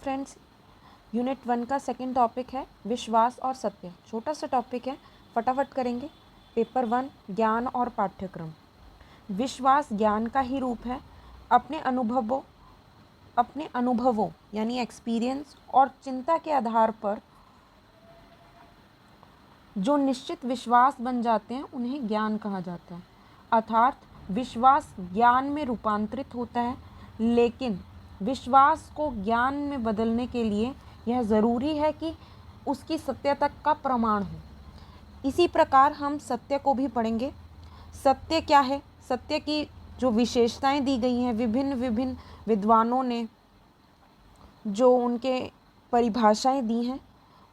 Friends, unit 1 का second topic है विश्वास और सत्य। छोटा सा टॉपिक है, फटाफट करेंगे। पेपर 1 ज्ञान और पाठ्यक्रम। विश्वास ज्ञान का ही रूप है। अपने अनुभवों यानी एक्सपीरियंस और चिंता के आधार पर जो निश्चित विश्वास बन जाते हैं उन्हें ज्ञान कहा जाता है। अर्थात विश्वास ज्ञान में रूपांतरित होता है, लेकिन विश्वास को ज्ञान में बदलने के लिए यह ज़रूरी है कि उसकी सत्यता का प्रमाण हो। इसी प्रकार हम सत्य को भी पढ़ेंगे। सत्य क्या है? सत्य की जो विशेषताएं दी गई हैं विभिन्न विद्वानों ने, जो उनके परिभाषाएं दी हैं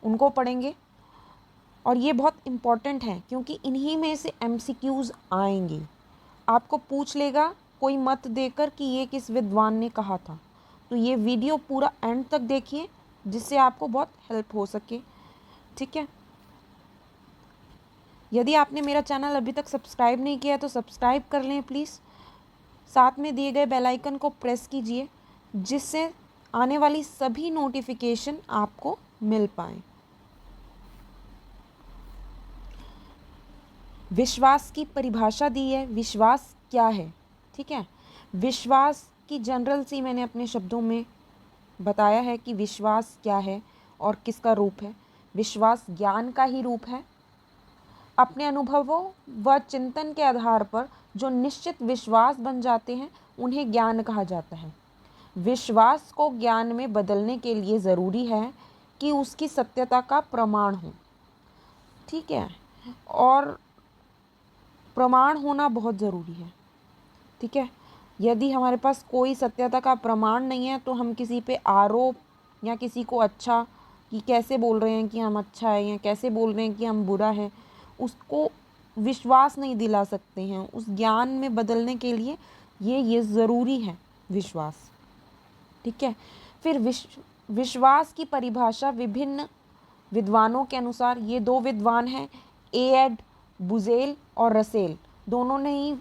उनको पढ़ेंगे। और ये बहुत इम्पॉर्टेंट है क्योंकि इन्हीं में से MCQs आएंगे। आपको पूछ लेगा कोई मत देकर कि ये किस विद्वान ने कहा था। तो ये वीडियो पूरा एंड तक देखिए जिससे आपको बहुत हेल्प हो सके, ठीक है। यदि आपने मेरा चैनल अभी तक सब्सक्राइब नहीं किया तो सब्सक्राइब कर लें प्लीज़। साथ में दिए गए बेल आइकन को प्रेस कीजिए जिससे आने वाली सभी नोटिफिकेशन आपको मिल पाए। विश्वास की परिभाषा दी है। विश्वास क्या है, ठीक है। विश्वास की जनरल सी मैंने अपने शब्दों में बताया है कि विश्वास क्या है और किसका रूप है। विश्वास ज्ञान का ही रूप है। अपने अनुभवों व चिंतन के आधार पर जो निश्चित विश्वास बन जाते हैं उन्हें ज्ञान कहा जाता है। विश्वास को ज्ञान में बदलने के लिए ज़रूरी है कि उसकी सत्यता का प्रमाण हो, ठीक है। और प्रमाण होना बहुत ज़रूरी है, ठीक है। यदि हमारे पास कोई सत्यता का प्रमाण नहीं है तो हम किसी पे आरोप या किसी को अच्छा कि कैसे बोल रहे हैं कि हम अच्छा है या कैसे बोल रहे हैं कि हम बुरा है, उसको विश्वास नहीं दिला सकते हैं। उस ज्ञान में बदलने के लिए ये ज़रूरी है विश्वास, ठीक है। फिर विश्वास की परिभाषा विभिन्न विद्वानों के अनुसार, ये दो विद्वान हैं एड बुजेल और रसेल, दोनों ने ही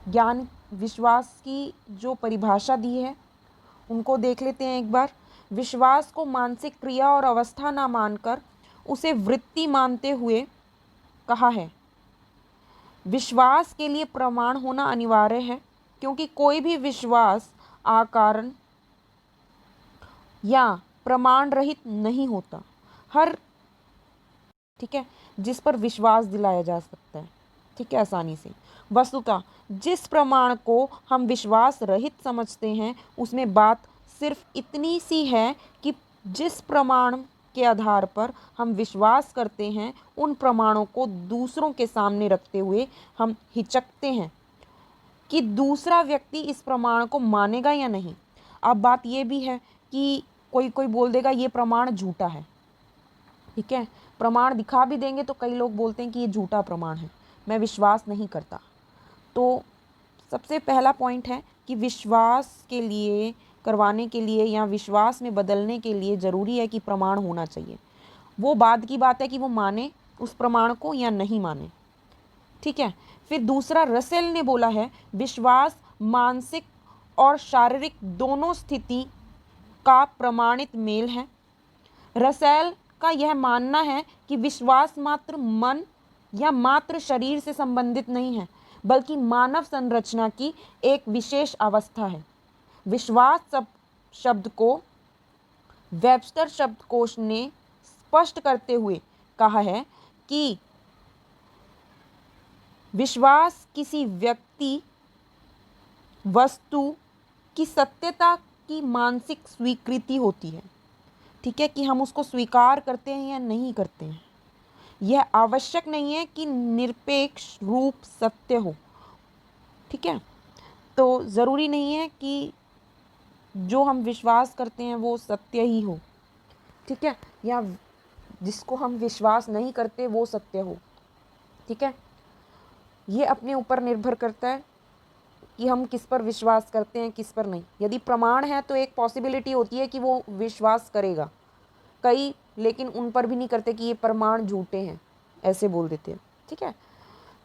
ज्ञान विश्वास की जो परिभाषा दी है उनको देख लेते हैं एक बार। विश्वास को मानसिक क्रिया और अवस्था ना मानकर उसे वृत्ति मानते हुए कहा है। विश्वास के लिए प्रमाण होना अनिवार्य है क्योंकि कोई भी विश्वास आकारण या प्रमाण रहित नहीं होता। हर, ठीक है, जिस पर विश्वास दिलाया जा सकता है, ठीक है, आसानी से। वस्तुतः जिस प्रमाण को हम विश्वास रहित समझते हैं उसमें बात सिर्फ इतनी सी है कि जिस प्रमाण के आधार पर हम विश्वास करते हैं उन प्रमाणों को दूसरों के सामने रखते हुए हम हिचकते हैं कि दूसरा व्यक्ति इस प्रमाण को मानेगा या नहीं। अब बात ये भी है कि कोई बोल देगा ये प्रमाण झूठा है, ठीक है। प्रमाण दिखा भी देंगे तो कई लोग बोलते हैं कि ये झूठा प्रमाण है, मैं विश्वास नहीं करता। तो सबसे पहला पॉइंट है कि विश्वास के लिए करवाने के लिए या विश्वास में बदलने के लिए ज़रूरी है कि प्रमाण होना चाहिए। वो बाद की बात है कि वो माने उस प्रमाण को या नहीं माने, ठीक है। फिर दूसरा, रसेल ने बोला है विश्वास मानसिक और शारीरिक दोनों स्थिति का प्रमाणित मेल है। रसेल का यह मानना है कि विश्वास मात्र मन या मात्र शरीर से संबंधित नहीं है बल्कि मानव संरचना की एक विशेष अवस्था है। विश्वास शब्द को वेबस्टर शब्दकोश ने स्पष्ट करते हुए कहा है कि विश्वास किसी व्यक्ति वस्तु की सत्यता की मानसिक स्वीकृति होती है, ठीक है, कि हम उसको स्वीकार करते हैं या नहीं करते हैं। यह आवश्यक नहीं है कि निरपेक्ष रूप सत्य हो, ठीक है। तो ज़रूरी नहीं है कि जो हम विश्वास करते हैं वो सत्य ही हो, ठीक है, या जिसको हम विश्वास नहीं करते वो सत्य हो, ठीक है। ये अपने ऊपर निर्भर करता है कि हम किस पर विश्वास करते हैं किस पर नहीं। यदि प्रमाण है तो एक पॉसिबिलिटी होती है कि वो विश्वास करेगा, कई लेकिन उन पर भी नहीं करते कि ये प्रमाण झूठे हैं, ऐसे बोल देते हैं, ठीक है।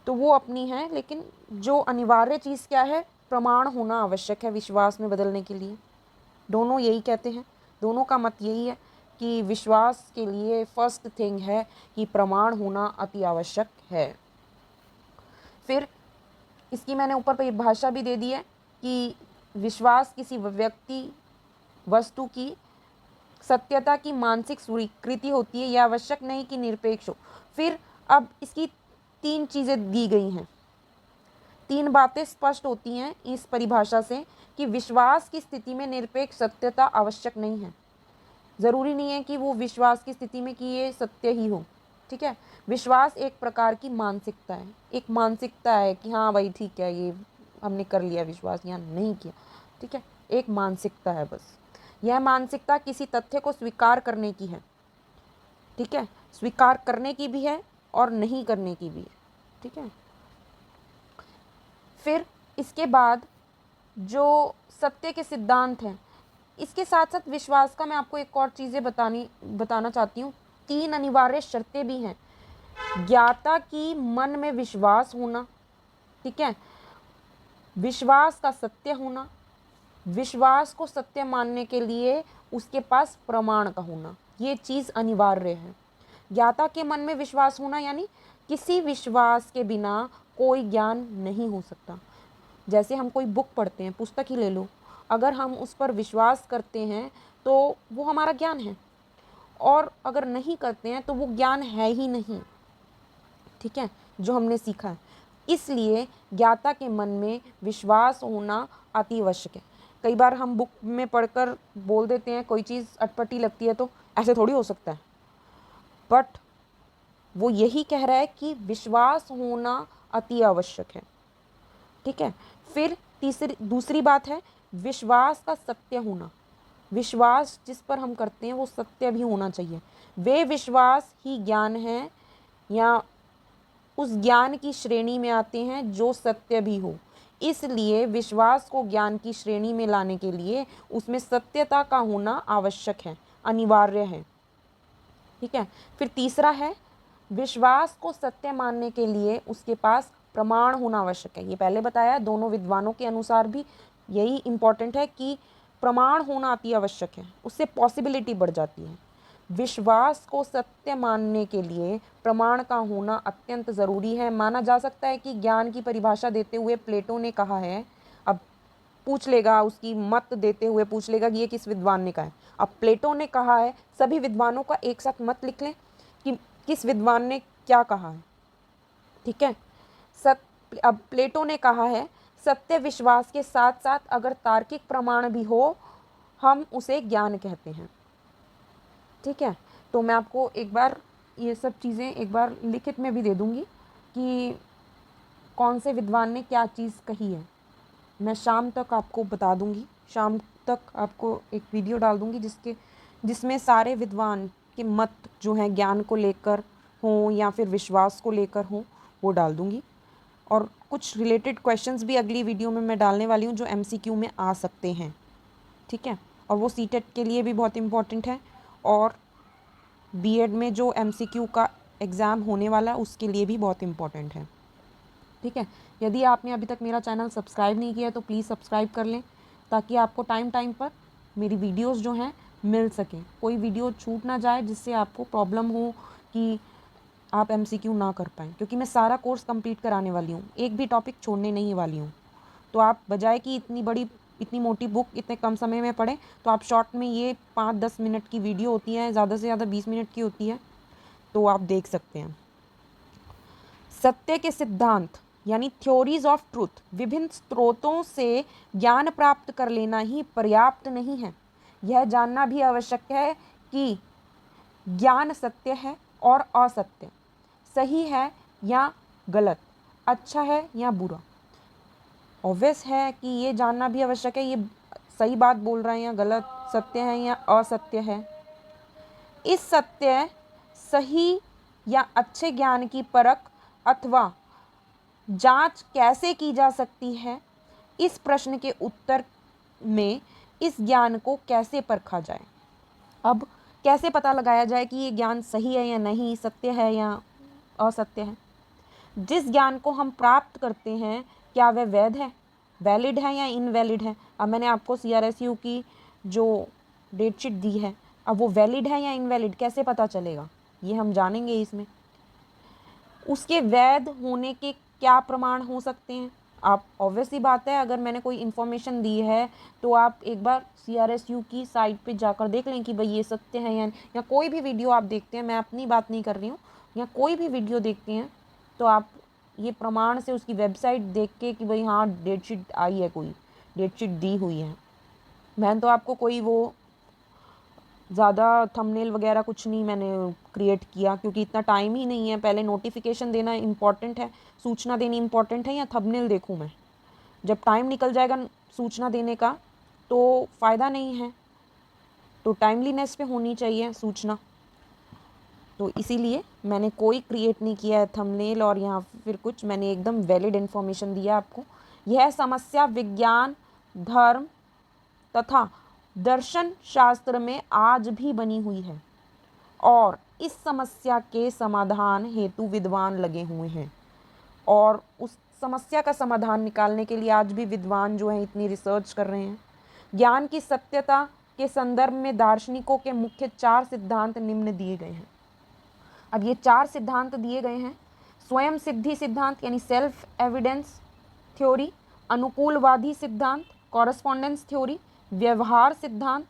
तो वो अपनी है, लेकिन जो अनिवार्य चीज़ क्या है, प्रमाण होना आवश्यक है विश्वास में बदलने के लिए। दोनों यही कहते हैं। दोनों का मत यही है कि विश्वास के लिए फर्स्ट थिंग है कि प्रमाण होना अति आवश्यक है। फिर इसकी मैंने ऊपर परिभाषा भी दे दी है कि विश्वास किसी व्यक्ति वस्तु की सत्यता की मानसिक स्वीकृति होती है, यह आवश्यक नहीं कि निरपेक्ष हो। फिर अब इसकी 3 चीज़ें दी गई हैं, 3 बातें स्पष्ट होती हैं इस परिभाषा से कि विश्वास की स्थिति में निरपेक्ष सत्यता आवश्यक नहीं है। ज़रूरी नहीं है कि वो विश्वास की स्थिति में कि ये सत्य ही हो, ठीक है। विश्वास एक प्रकार की मानसिकता है, एक मानसिकता है कि हाँ भाई ठीक है, ये हमने कर लिया विश्वास या नहीं किया, ठीक है, एक मानसिकता है बस। यह मानसिकता किसी तथ्य को स्वीकार करने की है, ठीक है, स्वीकार करने की भी है और नहीं करने की भी है, ठीक है। फिर इसके बाद जो सत्य के सिद्धांत हैं, इसके साथ साथ विश्वास का मैं आपको एक और चीज़ें बताना चाहती हूँ। 3 अनिवार्य शर्तें भी हैं। ज्ञाता की मन में विश्वास होना, ठीक है, विश्वास का सत्य होना, विश्वास को सत्य मानने के लिए उसके पास प्रमाण का होना, ये चीज़ अनिवार्य है। ज्ञाता के मन में विश्वास होना यानी किसी विश्वास के बिना कोई ज्ञान नहीं हो सकता। जैसे हम कोई बुक पढ़ते हैं, पुस्तक ही ले लो, अगर हम उस पर विश्वास करते हैं तो वो हमारा ज्ञान है, और अगर नहीं करते हैं तो वो ज्ञान है ही नहीं, ठीक है, जो हमने सीखा है। इसलिए ज्ञाता के मन में विश्वास होना अति आवश्यक है। कई बार हम बुक में पढ़कर बोल देते हैं, कोई चीज़ अटपटी लगती है तो ऐसे थोड़ी हो सकता है, बट वो यही कह रहा है कि विश्वास होना अति आवश्यक है, ठीक है। फिर दूसरी बात है विश्वास का सत्य होना। विश्वास जिस पर हम करते हैं वो सत्य भी होना चाहिए। वे विश्वास ही ज्ञान है या उस ज्ञान की श्रेणी में आते हैं जो सत्य भी हो। इसलिए विश्वास को ज्ञान की श्रेणी में लाने के लिए उसमें सत्यता का होना आवश्यक है, अनिवार्य है, ठीक है। फिर तीसरा है विश्वास को सत्य मानने के लिए उसके पास प्रमाण होना आवश्यक है। ये पहले बताया, दोनों विद्वानों के अनुसार भी यही इम्पॉर्टेंट है कि प्रमाण होना अति आवश्यक है, उससे पॉसिबिलिटी बढ़ जाती है। विश्वास को सत्य मानने के लिए प्रमाण का होना अत्यंत ज़रूरी है। माना जा सकता है कि ज्ञान की परिभाषा देते हुए प्लेटो ने कहा है, अब पूछ लेगा, उसकी मत देते हुए पूछ लेगा कि ये किस विद्वान ने कहा है। अब प्लेटो ने कहा है, सभी विद्वानों का एक साथ मत लिख लें कि किस विद्वान ने क्या कहा है, ठीक है। अब प्लेटो ने कहा है सत्य विश्वास के साथ साथ अगर तार्किक प्रमाण भी हो हम उसे ज्ञान कहते हैं, ठीक है। तो मैं आपको एक बार ये सब चीज़ें एक बार लिखित में भी दे दूँगी कि कौन से विद्वान ने क्या चीज़ कही है। मैं शाम तक आपको बता दूँगी, शाम तक आपको एक वीडियो डाल दूँगी जिसमें सारे विद्वान के मत जो हैं ज्ञान को लेकर हों या फिर विश्वास को लेकर हों, वो डाल दूँगी। और कुछ रिलेटेड क्वेश्चंस भी अगली वीडियो में मैं डालने वाली हूँ जो MCQ में आ सकते हैं, ठीक है। और वो सीटेट के लिए भी बहुत इम्पॉर्टेंट है और बीएड में जो MCQ का एग्ज़ाम होने वाला है उसके लिए भी बहुत इम्पॉर्टेंट है, ठीक है। यदि आपने अभी तक मेरा चैनल सब्सक्राइब नहीं किया है तो प्लीज़ सब्सक्राइब कर लें ताकि आपको टाइम पर मेरी वीडियोस जो हैं मिल सकें, कोई वीडियो छूट ना जाए जिससे आपको प्रॉब्लम हो कि आप MCQ ना कर पाएँ, क्योंकि मैं सारा कोर्स कंप्लीट कराने वाली हूँ, एक भी टॉपिक छोड़ने नहीं वाली हूँ। तो आप बजाय कि इतनी मोटी बुक इतने कम समय में पढ़ें, तो आप शॉर्ट में ये 5-10 मिनट की वीडियो होती है, ज़्यादा से ज़्यादा 20 मिनट की होती है, तो आप देख सकते हैं। सत्य के सिद्धांत यानी थ्योरीज ऑफ ट्रूथ, विभिन्न स्रोतों से ज्ञान प्राप्त कर लेना ही पर्याप्त नहीं है, यह जानना भी आवश्यक है कि ज्ञान सत्य है और असत्य, सही है या गलत, अच्छा है या बुरा। ऑब्वियस है कि ये जानना भी आवश्यक है, ये सही बात बोल रहे हैं या गलत, सत्य है या असत्य है। इस सत्य, सही या अच्छे ज्ञान की परख अथवा जांच कैसे की जा सकती है, इस प्रश्न के उत्तर में इस ज्ञान को कैसे परखा जाए। अब कैसे पता लगाया जाए कि ये ज्ञान सही है या नहीं, सत्य है या असत्य है। जिस ज्ञान को हम प्राप्त करते हैं क्या वह वैध है, वैलिड है या इनवैलिड है। अब मैंने आपको CRSU की जो डेटशीट दी है, अब वो वैलिड है या इनवैलिड कैसे पता चलेगा, ये हम जानेंगे इसमें। उसके वैध होने के क्या प्रमाण हो सकते हैं। आप ऑब्वियसली बात है, अगर मैंने कोई इन्फॉर्मेशन दी है तो आप एक बार CRSU की साइट पे जाकर देख लें कि भाई ये सत्य है या कोई भी वीडियो आप देखते हैं, मैं अपनी बात नहीं कर रही हूँ, या कोई भी वीडियो देखते हैं तो आप ये प्रमाण से उसकी वेबसाइट देख के कि भाई हाँ डेटशीट आई है, कोई डेटशीट दी हुई है। मैंने तो आपको कोई वो ज़्यादा थंबनेल वगैरह कुछ नहीं मैंने क्रिएट किया, क्योंकि इतना टाइम ही नहीं है। पहले नोटिफिकेशन देना इम्पॉर्टेंट है, सूचना देनी इम्पॉर्टेंट है, या थंबनेल देखूँ मैं। जब टाइम निकल जाएगा सूचना देने का तो फ़ायदा नहीं है, तो टाइमलीनेस पे होनी चाहिए सूचना। तो इसीलिए मैंने कोई क्रिएट नहीं किया है थंबनेल और यहाँ फिर कुछ, मैंने एकदम वैलिड इन्फॉर्मेशन दिया आपको। यह समस्या विज्ञान, धर्म तथा दर्शन शास्त्र में आज भी बनी हुई है और इस समस्या के समाधान हेतु विद्वान लगे हुए हैं, और उस समस्या का समाधान निकालने के लिए आज भी विद्वान जो हैं इतनी रिसर्च कर रहे हैं। ज्ञान की सत्यता के संदर्भ में दार्शनिकों के मुख्य 4 सिद्धांत निम्न दिए गए हैं। अब ये 4 सिद्धांत दिए गए हैं। स्वयं सिद्धि सिद्धांत यानी सेल्फ एविडेंस थ्योरी, अनुकूलवादी सिद्धांत कॉरस्पॉन्डेंस थ्योरी, व्यवहार सिद्धांत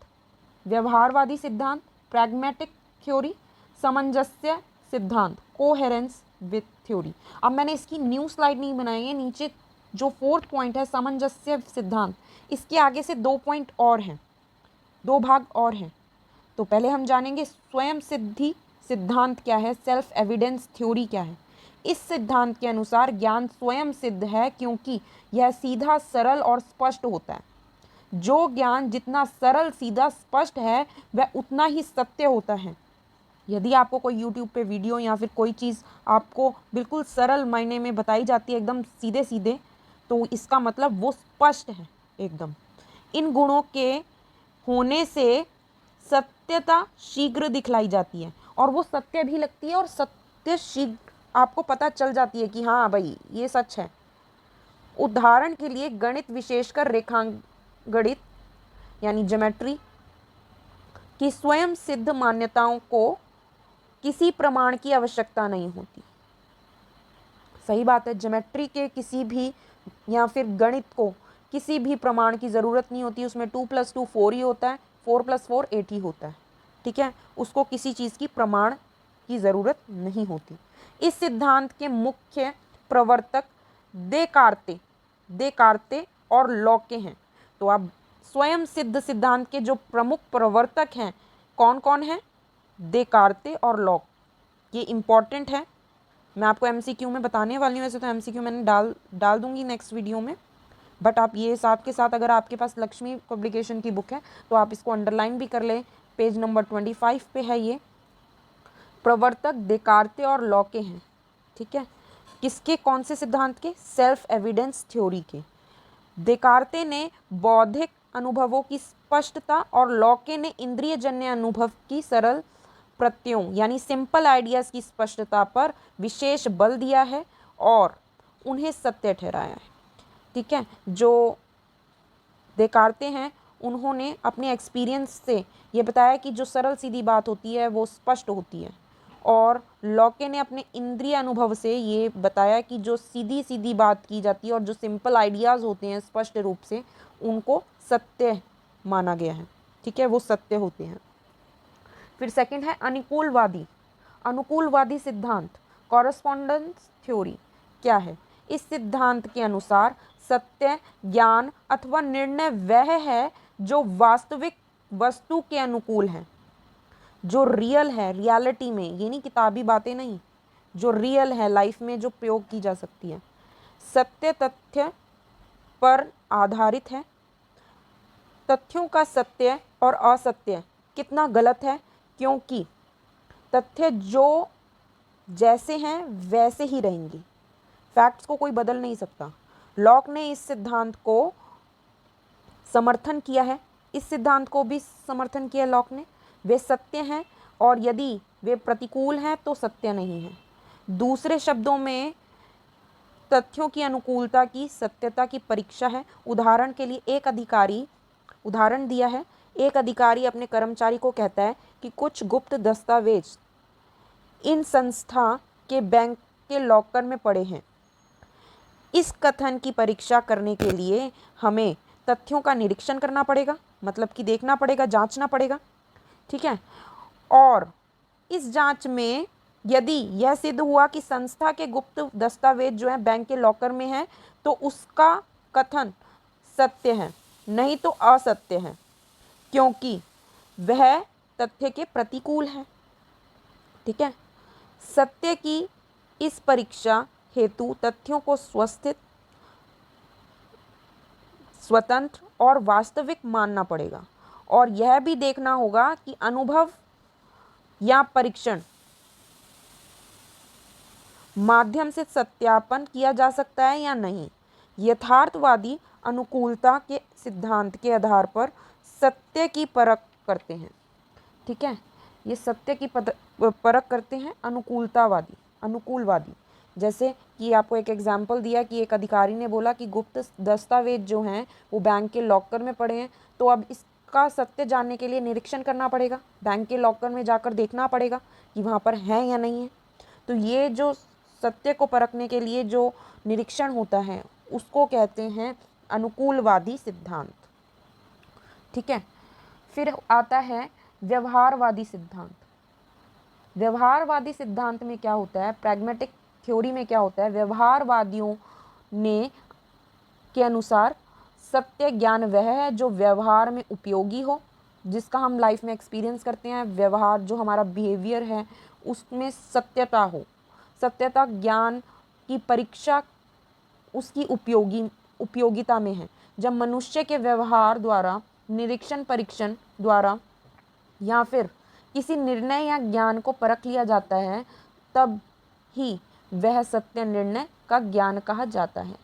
व्यवहारवादी सिद्धांत प्रैग्मेटिक थ्योरी, सामंजस्य सिद्धांत कोहेरेंस विथ थ्योरी। अब मैंने इसकी न्यू स्लाइड नहीं बनाई है, नीचे जो 4th पॉइंट है सामंजस्य सिद्धांत, इसके आगे से 2 पॉइंट और हैं, 2 भाग और हैं। तो पहले हम जानेंगे स्वयं सिद्धि सिद्धांत क्या है, सेल्फ एविडेंस थ्योरी क्या है। इस सिद्धांत के अनुसार ज्ञान स्वयं सिद्ध है क्योंकि यह सीधा, सरल और स्पष्ट होता है। जो ज्ञान जितना सरल, सीधा, स्पष्ट है वह उतना ही सत्य होता है। यदि आपको कोई YouTube पे वीडियो या फिर कोई चीज़ आपको बिल्कुल सरल मायने में बताई जाती है, एकदम सीधे सीधे, तो इसका मतलब वो स्पष्ट है एकदम। इन गुणों के होने से सत्यता शीघ्र दिखलाई जाती है और वो सत्य भी लगती है, और सत्य शीघ्र आपको पता चल जाती है कि हाँ भाई ये सच है। उदाहरण के लिए गणित, विशेषकर रेखागणित यानी ज्योमेट्री की स्वयं सिद्ध मान्यताओं को किसी प्रमाण की आवश्यकता नहीं होती। सही बात है, ज्योमेट्री के किसी भी या फिर गणित को किसी भी प्रमाण की ज़रूरत नहीं होती। उसमें 2 + 2 4 ही होता है, 4 + 4 8 ही होता है, ठीक है। उसको किसी चीज़ की प्रमाण की ज़रूरत नहीं होती। इस सिद्धांत के मुख्य प्रवर्तक देकार्ते और लॉके हैं। तो अब स्वयं सिद्ध सिद्धांत के जो प्रमुख प्रवर्तक हैं कौन कौन हैं? देकार्ते और लॉक। ये इम्पॉर्टेंट है, मैं आपको MCQ में बताने वाली हूँ। वैसे तो MCQ मैंने डाल दूंगी नेक्स्ट वीडियो में, बट आप ये साथ के साथ, अगर आपके पास लक्ष्मी पब्लिकेशन की बुक है तो आप इसको अंडरलाइन भी कर लें, पेज नंबर 25 पे है ये। प्रवर्तक देकार्ते और लॉके हैं, ठीक है। किसके, कौन से सिद्धांत के? सेल्फ एविडेंस थ्योरी के। देकार्ते ने बौद्धिक अनुभवों की स्पष्टता और लॉके ने इंद्रियजन्य अनुभव की सरल प्रत्ययों यानी सिंपल आइडियाज की स्पष्टता पर विशेष बल दिया है और उन्हें सत्य ठहराया है, ठीक है। जो देकार्ते हैं उन्होंने अपने एक्सपीरियंस से ये बताया कि जो सरल सीधी बात होती है वो स्पष्ट होती है, और लॉके ने अपने इंद्रिय अनुभव से ये बताया कि जो सीधी सीधी बात की जाती है और जो सिंपल आइडियाज़ होते हैं स्पष्ट रूप से, उनको सत्य माना गया है, ठीक है, वो सत्य होते हैं। फिर सेकंड है अनुकूलवादी सिद्धांत कॉरस्पॉन्डेंस थ्योरी क्या है? इस सिद्धांत के अनुसार सत्य, ज्ञान अथवा निर्णय वह है जो वास्तविक वस्तु के अनुकूल है, जो रियल है, रियलिटी में, ये नहीं किताबी बातें नहीं, जो रियल है लाइफ में, जो प्रयोग की जा सकती है। सत्य तथ्य पर आधारित है। तथ्यों का सत्य और असत्य कितना गलत है, क्योंकि तथ्य जो जैसे हैं वैसे ही रहेंगे, फैक्ट्स को कोई बदल नहीं सकता। लॉक ने इस सिद्धांत को समर्थन किया है, इस सिद्धांत को भी समर्थन किया लॉक ने। वे सत्य हैं और यदि वे प्रतिकूल हैं तो सत्य नहीं है। दूसरे शब्दों में तथ्यों की अनुकूलता की सत्यता की परीक्षा है। उदाहरण के लिए एक अधिकारी उदाहरण दिया है एक अधिकारी अपने कर्मचारी को कहता है कि कुछ गुप्त दस्तावेज इन संस्था के बैंक के लॉकर में पड़े हैं। इस कथन की परीक्षा करने के लिए हमें तथ्यों का निरीक्षण करना पड़ेगा, मतलब कि देखना पड़ेगा, जांचना पड़ेगा, ठीक है। और इस जांच में यदि यह सिद्ध हुआ कि संस्था के गुप्त दस्तावेज जो है बैंक के लॉकर में है, तो उसका कथन सत्य है, नहीं तो असत्य है, क्योंकि वह तथ्य के प्रतिकूल है, ठीक है। सत्य की इस परीक्षा हेतु तथ्यों को स्वतंत्र और वास्तविक मानना पड़ेगा, और यह भी देखना होगा कि अनुभव या परीक्षण माध्यम से सत्यापन किया जा सकता है या नहीं। यथार्थवादी अनुकूलता के सिद्धांत के आधार पर सत्य की परख करते हैं, ठीक है। ये सत्य की परख करते हैं अनुकूलवादी। जैसे कि आपको एक एग्जाम्पल दिया कि एक अधिकारी ने बोला कि गुप्त दस्तावेज जो हैं वो बैंक के लॉकर में पड़े हैं, तो अब इसका सत्य जानने के लिए निरीक्षण करना पड़ेगा, बैंक के लॉकर में जाकर देखना पड़ेगा कि वहाँ पर है या नहीं है। तो ये जो सत्य को परखने के लिए जो निरीक्षण होता है उसको कहते हैं अनुकूलवादी सिद्धांत, ठीक है। फिर आता है व्यवहारवादी सिद्धांत। व्यवहारवादी सिद्धांत में क्या होता है, प्रैग्मेटिक थ्योरी में क्या होता है, व्यवहारवादियों के अनुसार सत्य ज्ञान वह है जो व्यवहार में उपयोगी हो, जिसका हम लाइफ में एक्सपीरियंस करते हैं। व्यवहार जो हमारा बिहेवियर है उसमें सत्यता हो। सत्यता ज्ञान की परीक्षा उसकी उपयोगिता में है। जब मनुष्य के व्यवहार द्वारा, निरीक्षण परीक्षण द्वारा या फिर किसी निर्णय या ज्ञान को परख लिया जाता है, तब ही वह सत्य निर्णय का ज्ञान कहा जाता है।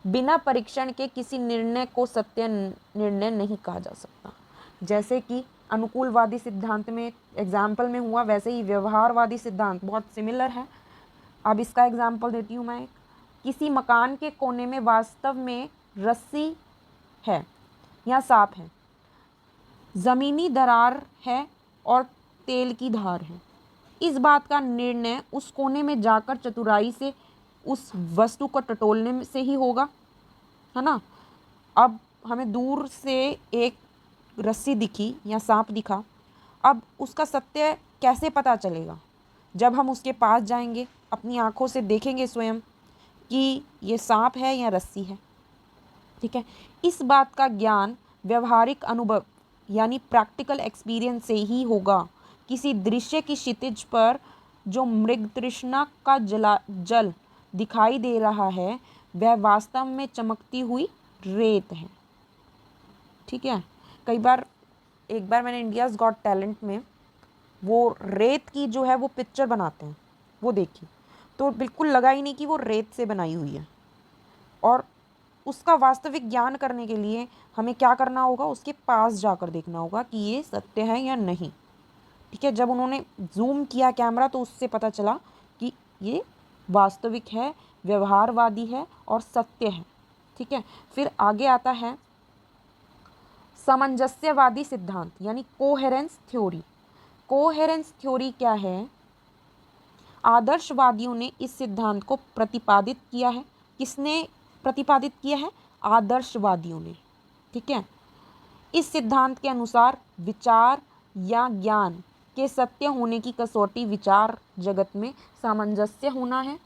बिना परीक्षण के किसी निर्णय को सत्य निर्णय नहीं कहा जा सकता। जैसे कि अनुकूलवादी सिद्धांत में एग्जाम्पल में हुआ, वैसे ही व्यवहारवादी सिद्धांत बहुत सिमिलर है। अब इसका एग्जाम्पल देती हूँ मैं। किसी मकान के कोने में वास्तव में रस्सी है या सांप है, ज़मीनी दरार है और तेल की धार है। इस बात का निर्णय उस कोने में जाकर चतुराई से उस वस्तु को टटोलने से ही होगा, है ना। अब हमें दूर से एक रस्सी दिखी या सांप दिखा, अब उसका सत्य कैसे पता चलेगा? जब हम उसके पास जाएंगे, अपनी आँखों से देखेंगे स्वयं कि ये सांप है या रस्सी है, ठीक है। इस बात का ज्ञान व्यवहारिक अनुभव यानी प्रैक्टिकल एक्सपीरियंस से ही होगा। किसी दृश्य की क्षितिज पर जो मृग तृष्णा का जल दिखाई दे रहा है, वह वास्तव में चमकती हुई रेत है, ठीक है। एक बार मैंने इंडियाज़ गॉट टैलेंट में वो रेत की जो है वो पिक्चर बनाते हैं, वो देखी, तो बिल्कुल लगा ही नहीं कि वो रेत से बनाई हुई है। और उसका वास्तविक ज्ञान करने के लिए हमें क्या करना होगा, उसके पास जाकर देखना होगा कि ये सत्य है या नहीं, ठीक है। जब उन्होंने जूम किया कैमरा तो उससे पता चला कि ये वास्तविक है, व्यवहारवादी है और सत्य है, ठीक है। फिर आगे आता है सामंजस्यवादी सिद्धांत यानी कोहेरेंस थ्योरी। कोहेरेंस थ्योरी क्या है? आदर्शवादियों ने इस सिद्धांत को प्रतिपादित किया है। किसने प्रतिपादित किया है? आदर्शवादियों ने, ठीक है। इस सिद्धांत के अनुसार विचार या ज्ञान के सत्य होने की कसौटी विचार जगत में सामंजस्य होना है।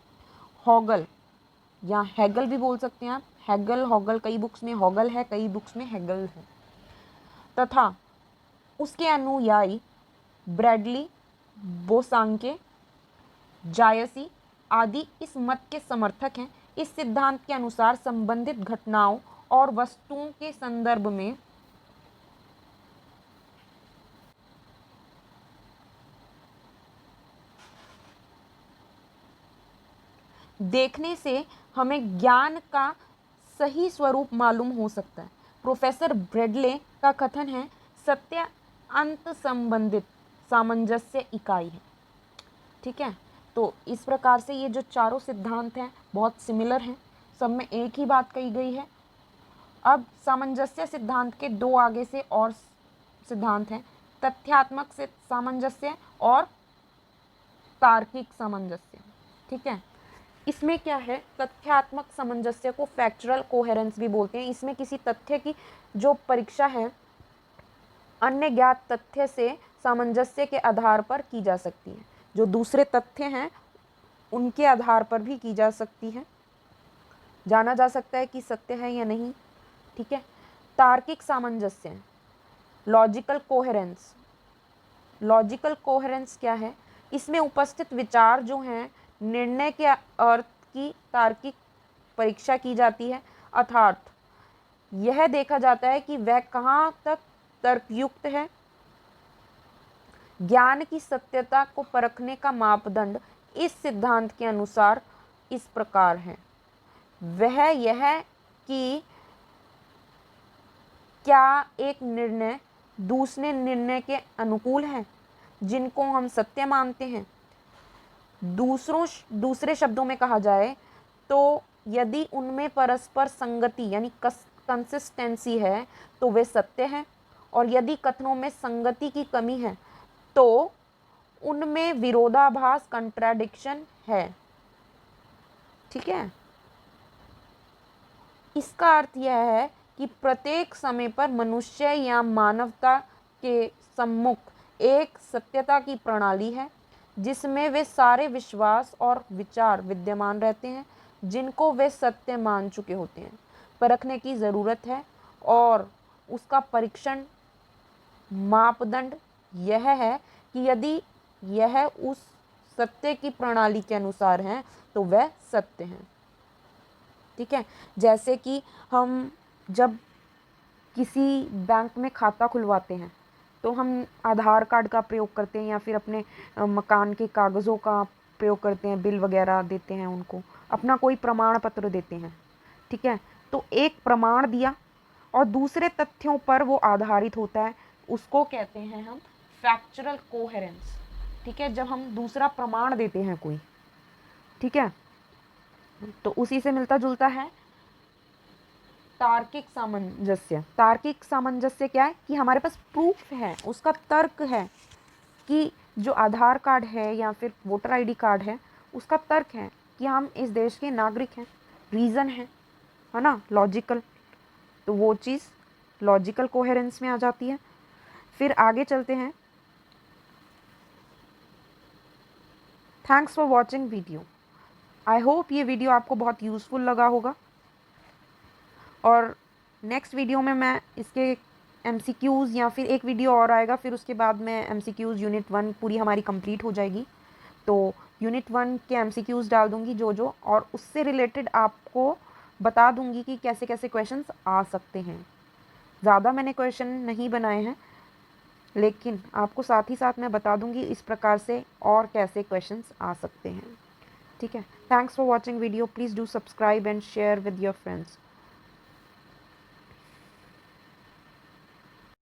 हॉगल या हेगल भी बोल सकते हैं आप, हेगल हॉगल, कई बुक्स में हॉगल है, कई बुक्स में हेगल है, तथा उसके अनुयायी ब्रैडली, बोसांके, जायसी आदि इस मत के समर्थक हैं। इस सिद्धांत के अनुसार संबंधित घटनाओं और वस्तुओं के संदर्भ में देखने से हमें ज्ञान का सही स्वरूप मालूम हो सकता है। प्रोफेसर ब्रैडले का कथन है, सत्य अंत संबंधित सामंजस्य इकाई है, ठीक है। तो इस प्रकार से ये जो चारों सिद्धांत हैं बहुत सिमिलर हैं, सब में एक ही बात कही गई है। अब सामंजस्य सिद्धांत के दो आगे से और सिद्धांत हैं, तथ्यात्मक से सामंजस्य और तार्किक सामंजस्य। ठीक है, इसमें क्या है, तथ्यात्मक सामंजस्य को फैक्चुअल कोहेरेंस भी बोलते हैं। इसमें किसी तथ्य की जो परीक्षा है अन्य ज्ञात तथ्य से सामंजस्य के आधार पर की जा सकती है। जो दूसरे तथ्य हैं उनके आधार पर भी की जा सकती है, जाना जा सकता है कि सत्य है या नहीं। ठीक है, तार्किक सामंजस्य, लॉजिकल कोहेरेंस। लॉजिकल कोहेरेंस क्या है, इसमें उपस्थित विचार जो हैं निर्णय के अर्थ की तार्किक परीक्षा की जाती है, अर्थात यह देखा जाता है कि वह कहाँ तक तर्कयुक्त है। ज्ञान की सत्यता को परखने का मापदंड इस सिद्धांत के अनुसार इस प्रकार है, वह यह कि क्या एक निर्णय दूसरे निर्णय के अनुकूल है जिनको हम सत्य मानते हैं। दूसरे शब्दों में कहा जाए तो यदि उनमें परस्पर संगति यानी कंसिस्टेंसी है तो वे सत्य हैं, और यदि कथनों में संगति की कमी है तो उनमें विरोधाभास कंट्राडिक्शन है। ठीक है, इसका अर्थ यह है कि प्रत्येक समय पर मनुष्य या मानवता के सम्मुख एक सत्यता की प्रणाली है जिसमें वे सारे विश्वास और विचार विद्यमान रहते हैं जिनको वे सत्य मान चुके होते हैं। परखने की ज़रूरत है और उसका परीक्षण मापदंड यह है कि यदि यह उस सत्य की प्रणाली के अनुसार हैं तो वह सत्य हैं। ठीक है, जैसे कि हम जब किसी बैंक में खाता खुलवाते हैं तो हम आधार कार्ड का प्रयोग करते हैं या फिर अपने मकान के कागज़ों का प्रयोग करते हैं, बिल वगैरह देते हैं, उनको अपना कोई प्रमाण पत्र देते हैं। ठीक है, तो एक प्रमाण दिया और दूसरे तथ्यों पर वो आधारित होता है, उसको कहते हैं हम फैक्चुअल कोहेरेंस। ठीक है, जब हम दूसरा प्रमाण देते हैं कोई, ठीक है, तो उसी से मिलता जुलता है तार्किक सामंजस्य। तार्किक सामंजस्य क्या है कि हमारे पास प्रूफ है, उसका तर्क है कि जो आधार कार्ड है या फिर वोटर आईडी कार्ड है उसका तर्क है कि हम इस देश के नागरिक हैं, रीज़न है ना, लॉजिकल। तो वो चीज़ लॉजिकल कोहेरेंस में आ जाती है। फिर आगे चलते हैं। Thanks for watching video. I hope ये वीडियो आपको बहुत यूज़फुल लगा होगा, और नेक्स्ट वीडियो में मैं इसके MCQs या फिर एक वीडियो और आएगा, फिर उसके बाद में MCQs यूनिट 1 पूरी हमारी कंप्लीट हो जाएगी। तो यूनिट 1 के MCQs डाल दूँगी जो और उससे रिलेटेड आपको बता दूँगी कि कैसे कैसे क्वेश्चंस आ सकते हैं। ज़्यादा मैंने क्वेश्चन नहीं बनाए हैं, लेकिन आपको साथ ही साथ मैं बता दूँगी इस प्रकार से और कैसे क्वेश्चंस आ सकते हैं। ठीक है, thanks for watching video. Please do subscribe and share with your friends.